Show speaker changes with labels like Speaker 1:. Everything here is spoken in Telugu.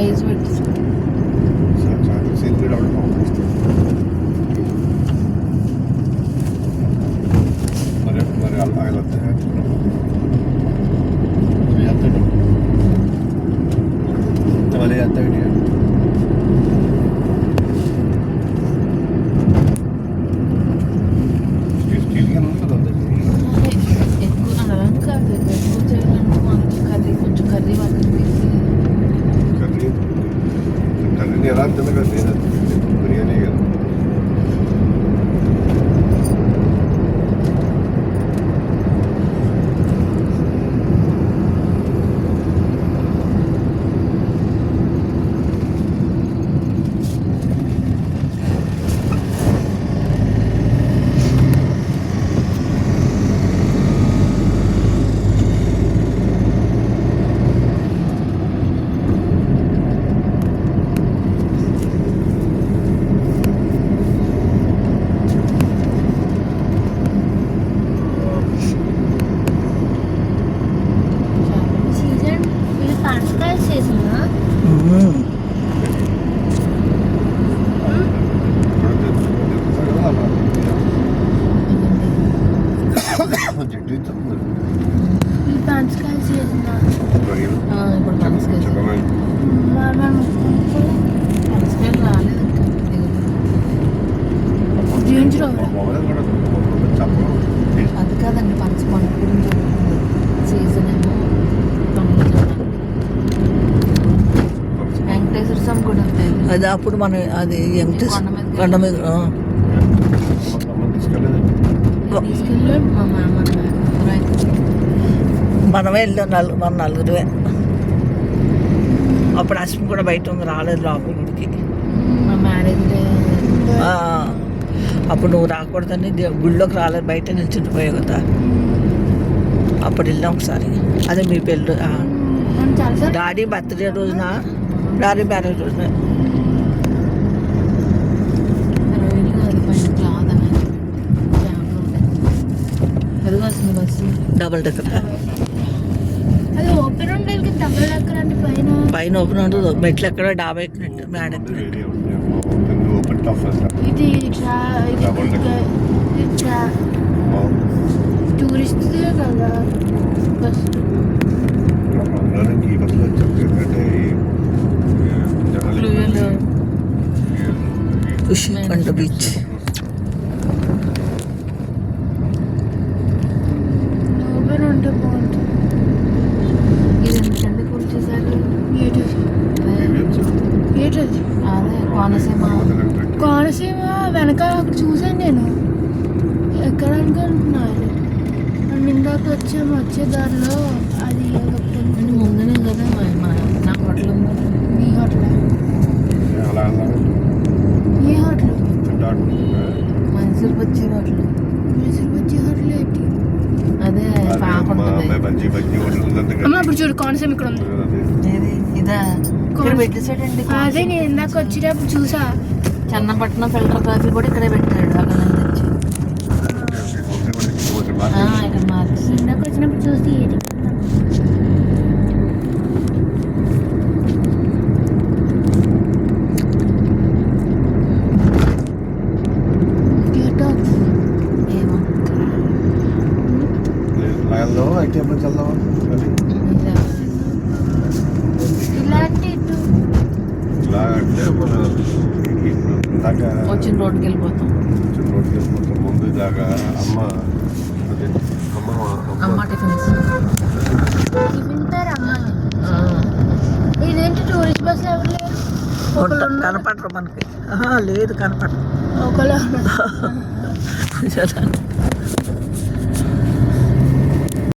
Speaker 1: సైజ్ పెట్టి
Speaker 2: బిర్యానీ కదా. అది కాదండి పంచ పంట గురించి సీజన్ ఏమో వెంకటేశ్వర స్వామి కూడా అది అప్పుడు మన అది కొండ మీద మనమే వెళ్ళాం మన నలుగురువే. అప్పుడు అశ్విన్ కూడా బయట ఉంది, రాలేదు లోపల గుడికి. మా మ్యారేజ్ అప్పుడు నువ్వు రాకూడదని గుళ్ళోకి రాలేదు, బయట నిల్చుండిపోయావు కదా. అప్పుడు వెళ్ళాం ఒకసారి. అదే మీ పెళ్ళి డాడీ బర్త్డే రోజున, డాడీ మ్యారేజ్ రోజున. డబల్ డెక్కర్ పైన ఓపెన్ ఉంటుంది. మెట్లు ఎక్కడ డాబా ఎక్కినట్టు, మేడ ఎక్కినట్టు.
Speaker 1: టూరిస్ట్ కదా ఫస్ట్.
Speaker 2: ఉషికొండ బీచ్.
Speaker 1: ఉంటే బాగుంటుంది. ఇది ఎంత పూజ చేశారు? అదే కోనసీమ వెనక అక్కడ చూసాను నేను. ఎక్కడ అనుకుంటున్నాను ఇందాక వచ్చే దారిలో అది ముందునే కదా నా హోటల్ ఉంది. మీ హోటల్? ఏ hotel? Mysore bajji hotel. Mysore bajji hotel ఏంటి? అదే అమ్మ ఇప్పుడు చూడు కోనసీమ ఇక్కడ ఉంది. ఇదా పెట్టేసాడండి. అదే నేను ఇందాక వచ్చేటప్పుడు చూసా. చెన్నపట్నం ఫిల్టర్ కాఫీ కూడా ఇక్కడే పెట్టాడు. అక్కడ నుంచి ఇక్కడ మార్చి ఇందాక వచ్చినప్పుడు చూసి ఏది వచ్చిన రోడ్డుకి వెళ్ళిపోతాం.
Speaker 2: ముందు దాకా
Speaker 1: అమ్మ టిఫిన్ ఇదేంటి టూరిస్ట్ బస్ ఎవరు లేరు?
Speaker 2: కనపడరు మనకి. లేదు కనపడరు.
Speaker 1: ఒకళ్ళు